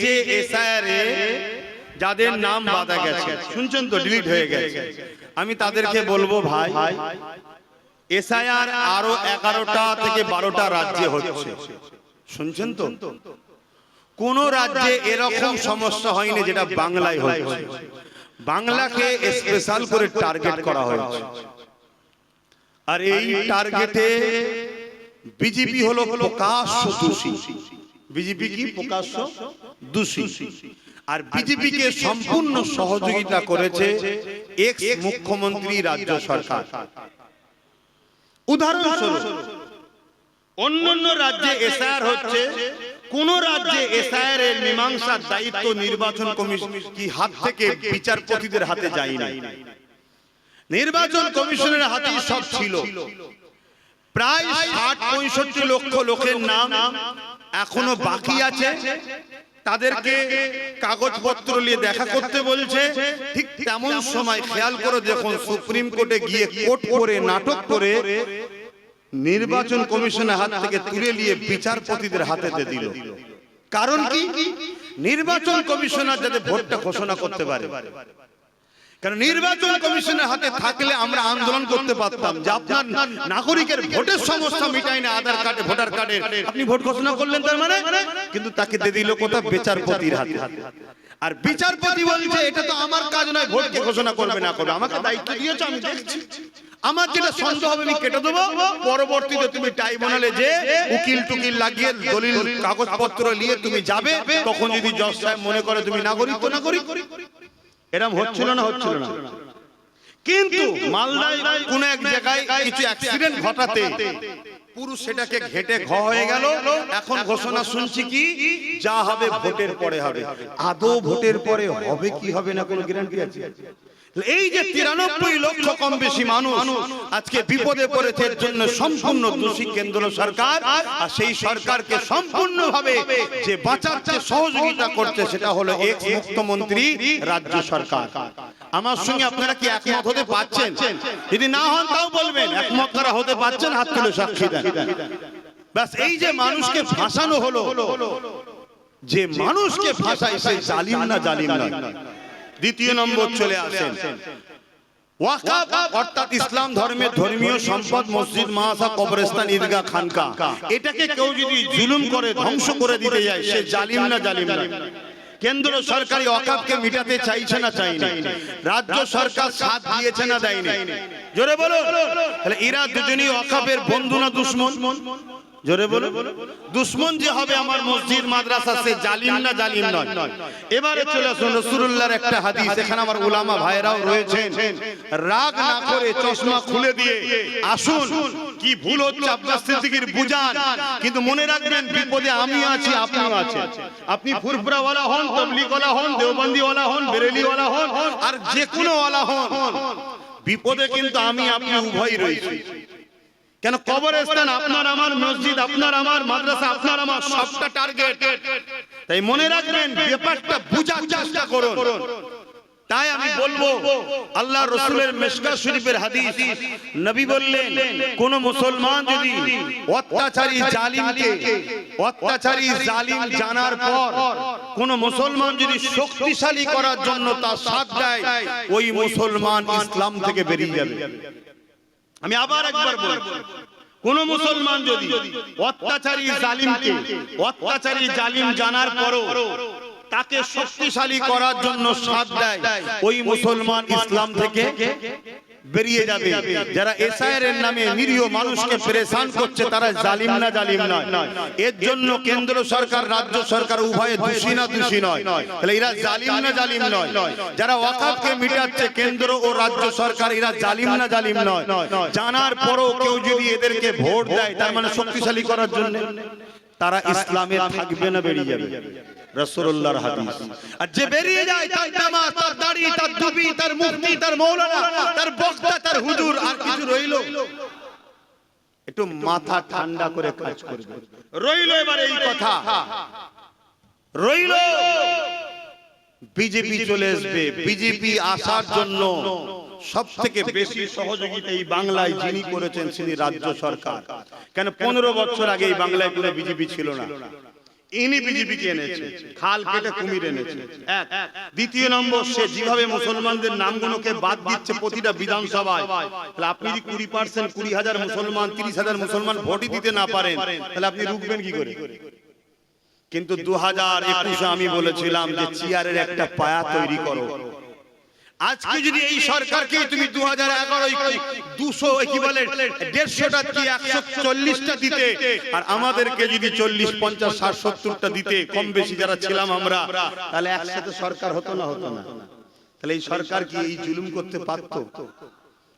যে এসআইআর এ যাদের নাম বাদ গেছে, শুনছেন তো, ডিলিট হয়ে গেছে, আমি তাদেরকে বলবো ভাই, এসআইআর আরো 11টা থেকে 12টা রাজ্যে হচ্ছে, শুনছেন তো? কোন রাজ্যে এরকম সমস্যা হয়নি যেটা বাংলায় হচ্ছে। বাংলাকে স্পেশাল করে টার্গেট করা হয়েছে, আর এই টার্গেটে বিজেপি হলো প্রকাশ্য দোষী। বিজেপি কি প্রকাশ্য দোষী, আর বিজেপিকে সম্পূর্ণ সহযোগিতা করেছে এক্স মুখ্যমন্ত্রী রাজ্য সরকার। উদাহরণস্বরূপ অন্যান্য রাজ্যে এসআইআর হচ্ছে, কোন রাজ্যে এসআইআর এর মীমাংসার দায়িত্ব নির্বাচন কমিশন কি হাত থেকে বিচারপতিদের হাতে যায়নি, নির্বাচন কমিশনের হাতেই সব ছিল। প্রায় ৬০-৬৫ লক্ষ লোকের নাম এখনো বাকি আছে, তাদেরকে কাগজপত্র নিয়ে দেখা করতে বলছে। ঠিক তেমন সময় খেয়াল করে দেখুন, সুপ্রিম কোর্টে গিয়ে কোর্ট করে নাটক করে নির্বাচন কমিশনের হাত থেকে তুলে নিয়ে বিচারপতিদের হাতে দিল। কারণ কি? নির্বাচন কমিশনার যাতে ভোটটা ঘোষণা করতে পারে। কারণ নির্বাচন কমিশনের হাতে থাকলে আমরা আন্দোলন করতে পারতাম যে আপনার নাগরিকের ভোটের সমস্যা মিটাই না, আধার কার্ডে ভোটার কার্ডে আপনি ভোট ঘোষণা করলেন তার মানে, কিন্তু তাকে দিয়ে দিল কোথা? বিচারপতির হাতে। আর বিচারপতি বলছে এটা তো আমার কাজ নয়, ভোটকে ঘোষণা করবে না করবে, আমাকে দায়িত্ব দিয়েছে, আমি দেখছি, আমার যেটা সন্দেহ হবে আমি কেটে দেবো। পরবর্তীতে তুমি ট্রাইব্যুনালে যে উকিল টুকিল লাগিয়ে দলিল কাগজপত্র নিয়ে তুমি যাবে, তখন যদি জজ সাহেব মনে করে তুমি নাগরিক তো নাগরিক। এরকম হচ্ছিল না? হচ্ছিল না। কিন্তু মালদায় কোন এক জায়গায় কিছু অ্যাক্সিডেন্ট ঘটাতে পুরো সেটাকে ঘেটে ঘ হয়ে গেল। এখন ঘোষণা শুনছি কি, যা হবে ভোটের পরে হবে। আদৌ ভোটের পরে হবে কি হবে না কোনো গ্যারান্টি আছে? এই যে 93 লক্ষ কম বেশি মানুষ আজকে বিপদে পড়েছে, এর জন্য সম্পূর্ণ দোষী কেন্দ্র সরকার। আর সেই সরকারকে সম্পূর্ণভাবে যে বাঁচাতে সহযোগিতা করছে সেটা হলো এক্স মুখ্যমন্ত্রী রাজ্য সরকার। আমার সঙ্গে আপনারা কি একমত হতে পারছেন? যদি না হন তাও বলবেন, একমত করা হতে পারছেন হাত তুলে সাক্ষী দেন। ব্যাস, এই যে মানুষকে ফাঁসানো হলো, যে মানুষকে ফাঁসায় সে জালিম না জালিম নয়। দ্বিতীয় নম্বর চলে আসেন, ওয়াকফ অর্থাৎ ইসলাম ধর্মের ধর্মীয় সম্পদ, মসজিদ, মাদ্রাসা, কবরস্থান, ঈদগাহ, খানকা, এটাকে কেউ যদি জুলুম করে ধ্বংস করে দিতে যায় সে জালিম না জালিম নয়। কেন্দ্র সরকারি ওয়াকফকে মিটাতে চাইছে না চাইনি, রাজ্য সরকার সাথ দিয়েছে না দেয়নি? জোরে বলো। তাহলে এরা দুজনই ওয়াকফের বন্ধু না দুশমন? জোরে বলো। দুশমন যে হবে আমার মসজিদ মাদ্রাসা, সে জালিম না জালিম নয়? এবারে চলে আসুন রাসূলুল্লাহর একটা হাদিস, এখানে আমার উলামা ভাইরাও রয়েছেন, রাগ না করে চশমা খুলে দিয়ে আসুন। কি ভুল হচ্ছে আব্বাস সিদ্দিকীর বুঝান, কিন্তু মনে রাখবেন বিপদে আমি আছি, আপনিও আছেন। আপনি ফুরফুরাওয়ালা হন, তাবলীগওয়ালা হন, দেওবন্দিওয়ালা হন, বেরেলিওয়ালা হন, আর যে কোনো ওয়ালা হন, বিপদে কিন্তু আমি আপনি উভয়ই রয়েছি। কেন? কবরস্থান আপনার আমার, মসজিদ আপনার আমার, মাদ্রাসা আপনার আমার, সবটা টার্গেট। তাই মনে রাখবেন, ব্যাপারটা বুঝার চেষ্টা করুন। তাই আমি বলবো, আল্লাহ রাসূলের মিশকাত শরীফের হাদিস, নবী বললেন কোন মুসলমান যদি অত্যাচারী জালিম জানার পর কোন মুসলমান যদি শক্তিশালী করার জন্য তার সাথ দেয়, ওই মুসলমান ইসলাম থেকে বেরিয়ে যাবে। আমি আবার একবার বলছি, কোন মুসলমান যদি অত্যাচারী জালিম জানার পরও তাকে শক্তিশালী করার জন্য সাথ দেয়, ওই মুসলমান ইসলাম থেকে বেরিয়ে যাবে। যারা এসআইআর এর নামে নিরীহ মানুষকে পেরেশান করছে তারা জালিম না জালিম নয়? এর জন্য কেন্দ্র সরকার রাজ্য সরকার উভয়ে দোষী না দোষী নয়? তাহলে এরা জালিম না জালিম নয়? যারা ওয়াকফকে মিটাচ্ছে কেন্দ্র ও রাজ্য সরকার, এরা জালিম না জালিম নয়? জানার পরও কেউ যদি এদেরকে ভোট দেয়, তার মানে শক্তিশালী করার জন্য, তারা ইসলামে থাকবে না বেরিয়ে যাবে? রাসূলুল্লাহর হাদিস। আর যে বেরিয়ে যায় তার জামাত, তার দাড়ি, তার টুপি, তার মুফতি, তার মাওলানা, তার বক্তা, তার হুজুর, আর কিছু রইলো? একটু মাথা ঠান্ডা করে কাজ করবে। রইলো এবারে এই কথা, রইলো বিজেপি চলে আসবে। বিজেপি আসার জন্য সব থেকে বেশি সহযোগিতা এই বাংলায় যিনি করেছেন তিনি রাজ্য সরকার। কেন? 15 বছর আগে এই বাংলায় কোনো বিজেপি ছিল না। ইনি বিজেপিকে এনেছে, খাল কেটে কুমির এনেছে। এক। দ্বিতীয় নম্বর, সে যেভাবে মুসলমানদের নামগুলোকে বাদ দিচ্ছে প্রতিটা বিধানসভায়, তাহলে আপনি যদি 20% 20,000 মুসলমান 30,000 মুসলমান ভোটই দিতে না পারেন, তাহলে আপনি রুখবেন কি করে? কিন্তু 2021 আমি বলেছিলাম যে চেয়ারের একটা পায়া তৈরি করো। আজকে যদি এই সরকারকে তুমি 2011 200 ইকুইভ্যালেন্ট 150টা কি 140টা দিতে, আর আমাদেরকে যদি 40 50 60 70টা দিতে, কম বেশি যারা ছিলাম আমরা, তাহলে একসাথে সরকার হতো না? হতো না। তাহলে এই সরকার কি এই জুলুম করতে পারতো?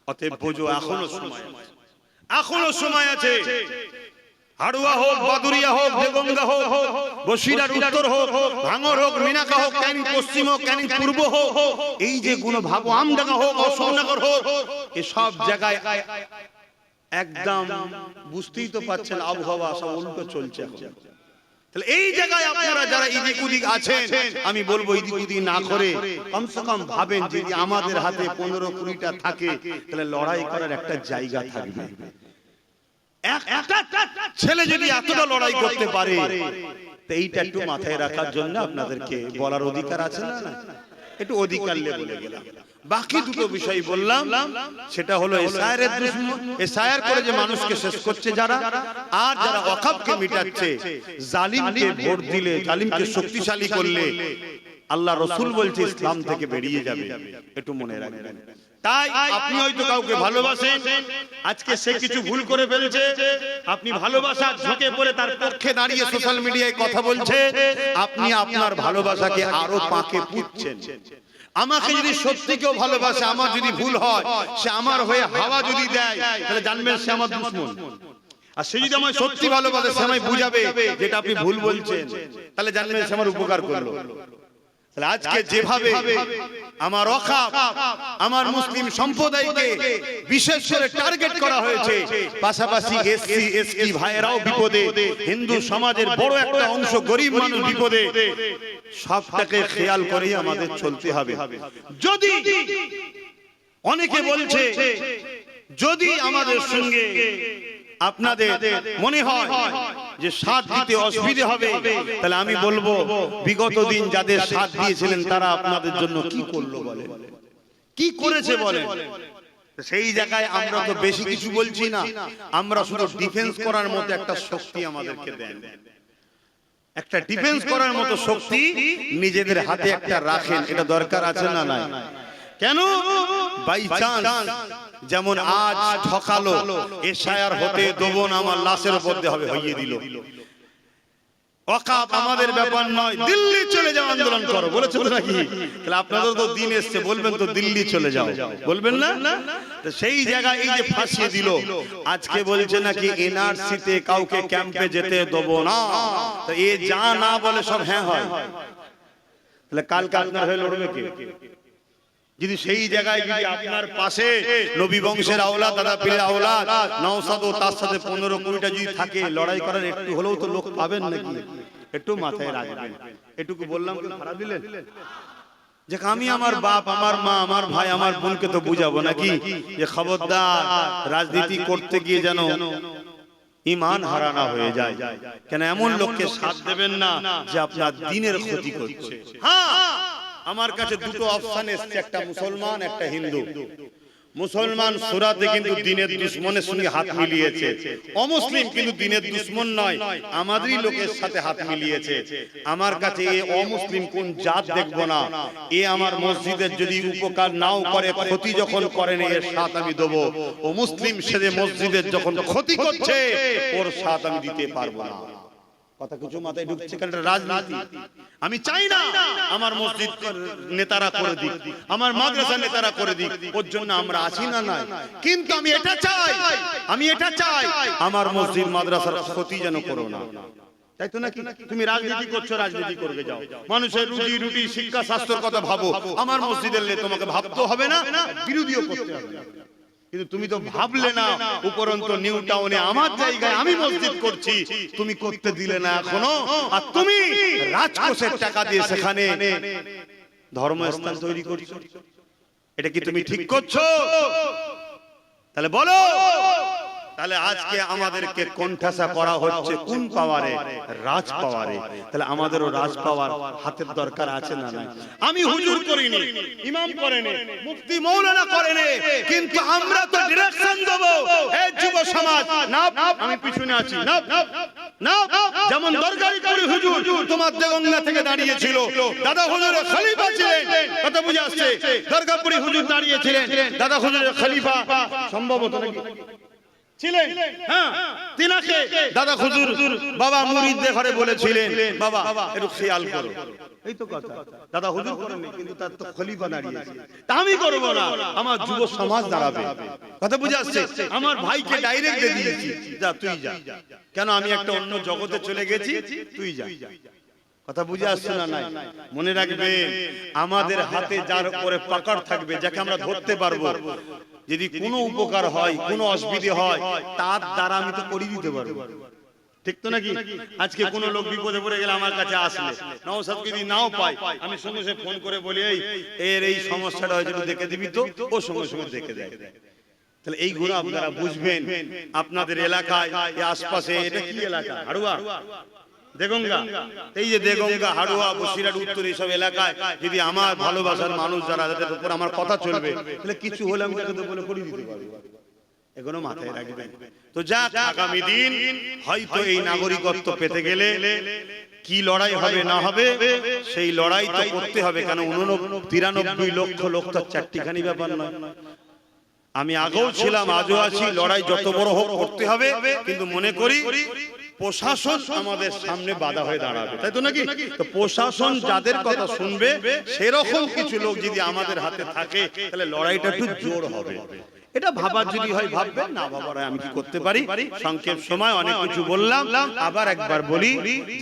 অতএব বোঝো, এখনো সময় আছে, এখনো সময় আছে। হাড়ুয়া হোক, বাদুরিয়া হোক, দেগঙ্গা হোক, বসিরহাট উত্তর হোক, ভাঙর হোক, মিনাকা হোক, ক্যানিং পশ্চিম হোক, ক্যানিং পূর্ব হোক, এই যে গুণ ভাবো, আমডাঙ্গা হোক, অশোকনগর হোক, এসব জায়গায় একদম বুঝতেই তো পারছেন আবহাওয়া সব উল্টো চলছে এখন। তাহলে এই জায়গায় আপনারা যারা এদিক ওদিক আছেন, আমি বলবো এদিক ওদিক না করে কমসে কম ভাবেন যে আমাদের হাতে 15-20টা থাকে, তাহলে লড়াই করার একটা জায়গা থাকবে। একটা ছেলে যদি এতটা লড়াই করতে পারে, তো এইটা একটু মাথায় রাখার জন্য আপনাদেরকে বলার অধিকার আছে না? একটু অধিকার বলে গেলাম। বাকি দুটো বিষয় বললাম, সেটা হলো এসআইআরের দুশমন, এসআইআর করে যে মানুষকে শেষ করছে যারা, আর যারা ওয়াকফকে মিটাচ্ছে, জালিমকে ভোট দিলে, জালিমকে শক্তিশালী করলে আল্লাহ রাসূল বলছে ইসলাম থেকে বেরিয়ে যাবে, একটু মনে রাখবেন। তাই আপনি হয়তো কাউকে ভালোবাসেন, আজকে সে কিছু ভুল করে ফেলেছে, আপনি ভালোবাসা ঝুঁকে পড়ে তার পক্ষে দাঁড়িয়ে সোশ্যাল মিডিয়ায় কথা বলছে, আপনি আপনার ভালোবাসাকে আরো পাকে পুঁতছেন। আমাকে যদি সত্যি কেউ ভালোবাসে, আমার যদি ভুল হয়, সে আমার হয়ে হাওয়া যদি দেয়, তাহলে জানবেন সে আমার দুশমন। আর সে যদি আমায় সত্যি ভালোবাসে, সে আমায় বুঝাবে যেটা আপনি ভুল বলছেন, তাহলে জানবেন সে আমার উপকার করলো। আজকে যেভাবে আমার ওয়াকফ, আমার মুসলিম সম্প্রদায়কে বিশেষ করে টার্গেট করা হয়েছে, পাশাপাশি এসসি এসটি ভাইরাও বিপদে, হিন্দু সমাজের বড় একটা অংশ গরিব মানুষ বিপদে, সবটাকে খেয়াল করেই আমাদের চলতে হবে। যদি অনেকে বলছে যদি আমাদের সঙ্গে আপনাদের মনে হয় যে সাথ দিতে অসুবিধা হবে, তাহলে আমি বলবো বিগত দিন যাদের সাথ দিয়েছিলেন তারা আপনাদের জন্য কি করলো বলেন, কি করেছে বলেন। সেই জায়গায় আমরা তো বেশি কিছু বলছি না, আমরা শুধু ডিফেন্স করার মতো একটা শক্তি আমাদেরকে দেন, একটা ডিফেন্স করার মতো শক্তি নিজেদের হাতে একটা রাখেন, এটা দরকার আছে না? নাই কেন? বাই চান্স যেমন আজ ঠকালো, এসআইআর হতে দেবো না, আমার লাশের উপর দিয়ে হবে, হইয়ে দিল। ওয়াকফ আমাদের ব্যাপার নয়, দিল্লি চলে যাও আন্দোলন করো বলেছে তো নাকি? তাহলে আপনাদের তো দিন এসছে, বলবেন তো দিল্লি চলে যাও, বলবেন না? তো সেই জায়গায় এই যে ফাঁসিয়ে দিল, আজকে বলছে নাকি এনআরসিতে কাউকে ক্যাম্পে যেতে দেবো না, তো এ যা না বলে সব হ্যাঁ হয়, তাহলে কালকে আপনার হয়ে লড়বে কে? যদি সেই জায়গায় যদি আপনার পাশে নবী বংশের আওলাদ, দাদা পীরের আওলাদ, নওশাদ ও তার সাথে 15-20টা যদি থাকে, লড়াই করার একটু হলেও তো লোক পাবেন নাকি? একটু মাথায় রাখবেন। এটুকু বললাম, কি খারাপ দিলেন? যে আমি আমার বাপ, আমার মা, আমার ভাই, আমার বোনকে তো বুঝাবো নাকি যে খবরদার রাজনীতি করতে গিয়ে যেন ঈমান হারানা হয়ে যায়। কেন এমন লোককে সাথ দেবেন না যে আপনার দ্বীনের ক্ষতি করছে। হ্যাঁ, আমার কাছে দুটো অপশন এসেছে, একটা মুসলমান, একটা হিন্দু। মুসলমান সূরাতে কিন্তু দ্বীনের দুশমনের সঙ্গে হাত মিলিয়েছে, অমুসলিম কিন্তু দ্বীনের দুশমন নয়, আমাদেরই লোকের সাথে হাত মিলিয়েছে। আমার কাছে এই অমুসলিম কোন জাত দেখবো না, এ আমার মসজিদের যদি উপকার নাও করে, ক্ষতি যখন করেন, এর সাথ আমি দেবো। ও মুসলিম সেজে মসজিদের যখন ক্ষতি করছে, ওর সাথ আমি দিতে পারবো না। কথা কিছু মাথায় ঢুকছে? কারণ রাজনীতি আমি চাই না আমার মসজিদ নেতারা করে দিক, আমার মাদ্রাসা নেতারা করে দিক, ওর জন্য আমরা আছি না? নাই, কিন্তু আমি এটা চাই আমার মসজিদ মাদ্রাসার ক্ষতি যেন করো না, তাই তো নাকি? তুমি রাজনীতি করছো, রাজনীতি করবে যাও, মানুষের রুজি রুটি শিক্ষা স্বাস্থ্যের কথা ভাবো, আমার মসজিদের তোমাকে ভাবতে হবে না, বিরোধীও করতে হবে না। কিন্তু তুমি তো ভাবলে না, উপরন্ত নিউ টাউনে আমার জায়গায় আমি মসজিদ করছি, তুমি করতে দিলে না এখনো, আর তুমি রাজকোষের টাকা দিয়ে সেখানে ধর্মস্থান তৈরি করছো। এটা কি তুমি ঠিক করছো? তাহলে বলো, তাহলে আজকে আমাদেরকে কোণঠাসা করা হচ্ছে কোন পাওয়ারে? রাজ পাওয়ারে। তাহলে আমাদেরও রাজ পাওয়ার হাতের দরকার আছে না নাই? আমি হুজুর করিনি, ইমাম করেনি, মুফতি মৌলানা করেনি, কিন্তু আমরা তো ডিরেকশন দেব। এই যুব সমাজ না, আমি পিছনে আছি না না। যেমন দরগারি করি হুজুর তোমার দেগঙ্গা থেকে দাঁড়িয়েছিল, দাদা হুজুরের খলিফা ছিলেন, কথা বুঝে আসছে। দরগাপুরি হুজুর দাঁড়িয়েছিলেন, দাদা হুজুরের খলিফা সম্ভবত নাকি ছিলেন, হ্যাঁ, তিনাকে দাদা হুজুর বাবা মুরিদদের ঘরে বলেছিলেন, বাবা একটু খেয়াল করো। এই তো কথা, দাদা হুজুর করেননি, কিন্তু তার তো খলিফা দাঁড়িয়েছে। তা আমি করব না, আমার যুব সমাজ দাঁড়াবে। কথা বুঝে আসছে? আমার ভাইকে ডাইরেক্ট দিয়ে দিয়েছি, যা তুই যা। কেন? আমি একটা অন্য জগতে চলে গেছি, তুই যা। কথা বুঝে আসছে না নাই? মনে রাখবেন, আমাদের হাতে যার উপরে পাকড় থাকবে, যাকে আমরা ধরতে পারবো, যদি কোনো উপকার হয়, কোনো অসুবিধা হয়, তার দ্বারা আমি তো করে দিতে পারবো। ঠিক তো নাকি? আজকে কোনো লোক বিপদে পড়ে গেলে আমার কাছে আসলে, নওশাদ যদি নাও পাই, আমি সঙ্গে সঙ্গে ফোন করে বলি, এর এই সমস্যাটা হয়েছে, দেখে দিবি তো? ও সঙ্গে সঙ্গে দেখে দেয়। তাহলে এই গুলো আপনারা বুঝবেন। আপনাদের এলাকায়, আশপাশে, এটা কি এলাকা? হাড়ুয়া, দেগঙ্গা, এই যে দেগঙ্গা, হাড়ুয়া, বসিরহাট, উত্তর, এইসব এলাকায় যদি আমার ভালোবাসার মানুষ যারা, যাদের উপর আমার কথা চলবে, তাহলে কিছু হলে আমি তাকে তো বলে করে দিতে পারবো। এগুলো মাথায় রাখবেন। তো যাক, আগামী দিন হয়তো এই নাগরিকত্ব পেতে গেলে কি লড়াই হবে না হবে, সেই লড়াই তো করতে হবে। কেন 93 লক্ষ লোক তো চারটিখানি ব্যাপার নয়। আমি আগেও ছিলাম, আজও আছি। লড়াই যত বড় হোক করতে হবে, কিন্তু মনে করি প্রশাসন আমাদের সামনে বাধা হয়ে দাঁড়াবে, তাই তো নাকি? তো প্রশাসন যাদের কথা শুনবে, সেরকম কিছু লোক যদি আমাদের হাতে থাকে, তাহলে লড়াইটা একটু জোর হবে। এটা ভাবার যদি হয় ভাববেন, না ভাবার আমি কি করতে পারি? সংক্ষেপ সময় অনেক কিছু বললাম, আবার একবার বলি,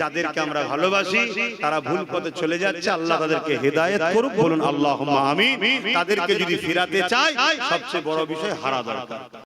যাদেরকে আমরা ভালোবাসি তারা ভুল পথে চলে যাচ্ছে, আল্লাহ তাদেরকে হেদায়েত করুক, বলুন আল্লাহুম্মা আমিন। তাদেরকে যদি ফিরাতে চাই, সবচেয়ে বড় বিষয় হারা দরকার।